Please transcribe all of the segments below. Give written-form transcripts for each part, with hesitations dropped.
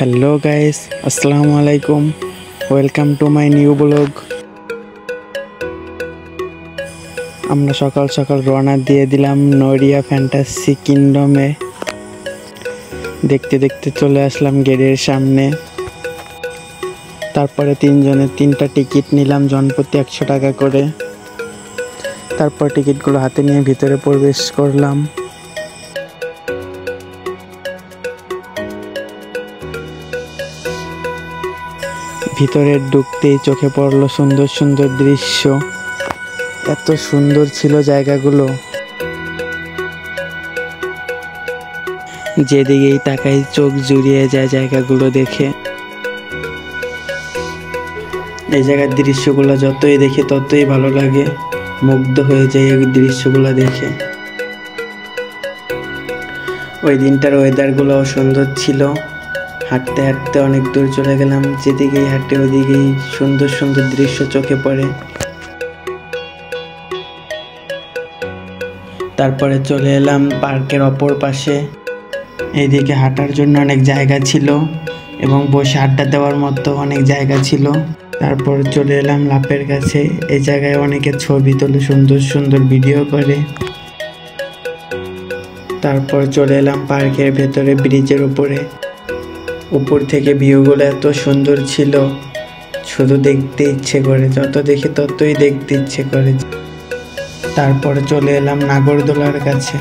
Hello guys, আসসালামু আলাইকুম। Welcome to my new blog. আমরা সকাল সকাল রওনা দিয়ে দিলাম নড়িয়া ফ্যান্টাসি কিংডমে। দেখতে দেখতে চলে আসলাম গেটের সামনে। তারপরে তিনজনের 3টা টিকিট নিলাম, জনপ্রতি 100 টাকা করে। তারপর টিকিটগুলো হাতে নিয়ে ভিতরে প্রবেশ করলাম। ভিতরে ঢুকতেই চোখে পড়লো সুন্দর সুন্দর দৃশ্য। এত সুন্দর ছিল জায়গাগুলো, যেদিকেই তাকাই চোখ জুড়িয়ে যায় জায়গাগুলো দেখে। এই জায়গার দৃশ্যগুলো যতই দেখি ততই ভালো লাগে, মুগ্ধ হয়ে যায় এই দৃশ্যগুলো দেখে। ওই দিনটার ওয়েদারগুলোও সুন্দর ছিল। হাঁটতে হাঁটতে অনেক দূর চলে গেলাম, যেদিকেই হাঁটে ওইদিকেই সুন্দর সুন্দর দৃশ্য চোখে পড়ে। তারপরে চলে এলাম পার্কের অপর পাশে। এইদিকে হাঁটার জন্য অনেক জায়গা ছিল এবং বসে আড্ডা দেওয়ার মতো অনেক জায়গা ছিল। তারপর চলে এলাম লাপের কাছে। এই জায়গায় অনেকে ছবি তোলে, সুন্দর সুন্দর ভিডিও করে। তারপর চলে এলাম পার্কের ভেতরে ব্রিজের উপরে। উপর থেকে ভিউগুলো এত সুন্দর ছিল, শুধু দেখতে ইচ্ছে করে, যত দেখি ততই দেখতে ইচ্ছে করে। তারপর চলে এলাম নাগরদোলার কাছে।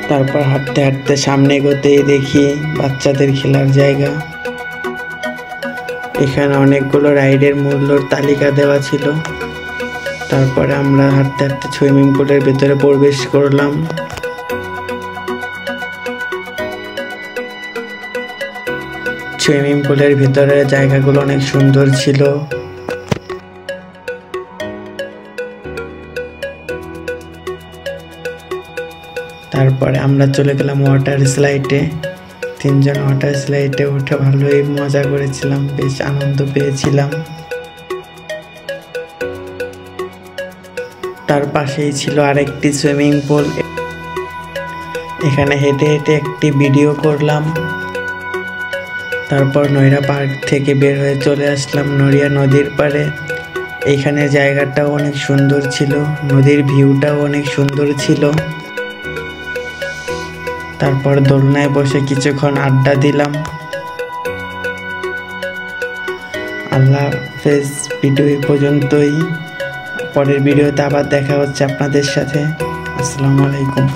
তারপর হাঁটতে হাঁটতে সামনে এগোতেই দেখি বাচ্চাদের খেলার জায়গা। এখানে অনেকগুলো রাইডের মূল্যর তালিকা দেওয়া ছিল। তারপরে আমরা হাঁটতে হাঁটতে সুইমিং পুলের ভেতরে প্রবেশ করলাম। সুইমিং পুলের ভিতরে জায়গাগুলো অনেক সুন্দর ছিল। তারপরে আমরা চলে গেলাম ওয়াটার স্লাইডে। 3জন ওয়াটার স্লাইডে উঠে ভালোই মজা করেছিলাম, বেশ আনন্দ পেয়েছিলাম। তার পাশেই ছিল আরেকটি সুইমিং পুল। এখানে হেঁটে হেঁটে একটি ভিডিও করলাম। তারপর নড়িয়া পার্ক থেকে বের হয়ে চলে আসলাম নড়িয়া নদীর পাড়ে। এইখানে জায়গাটাও অনেক সুন্দর ছিল, নদীর ভিউটাও অনেক সুন্দর ছিল। তারপর দোলনায় বসে কিছুক্ষণ আড্ডা দিলাম। আল্লাহ হাফেজ। ভিডিও এই পর্যন্তই। পরের ভিডিওতে আবার দেখা হচ্ছে আপনাদের সাথে। আসসালামু আলাইকুম।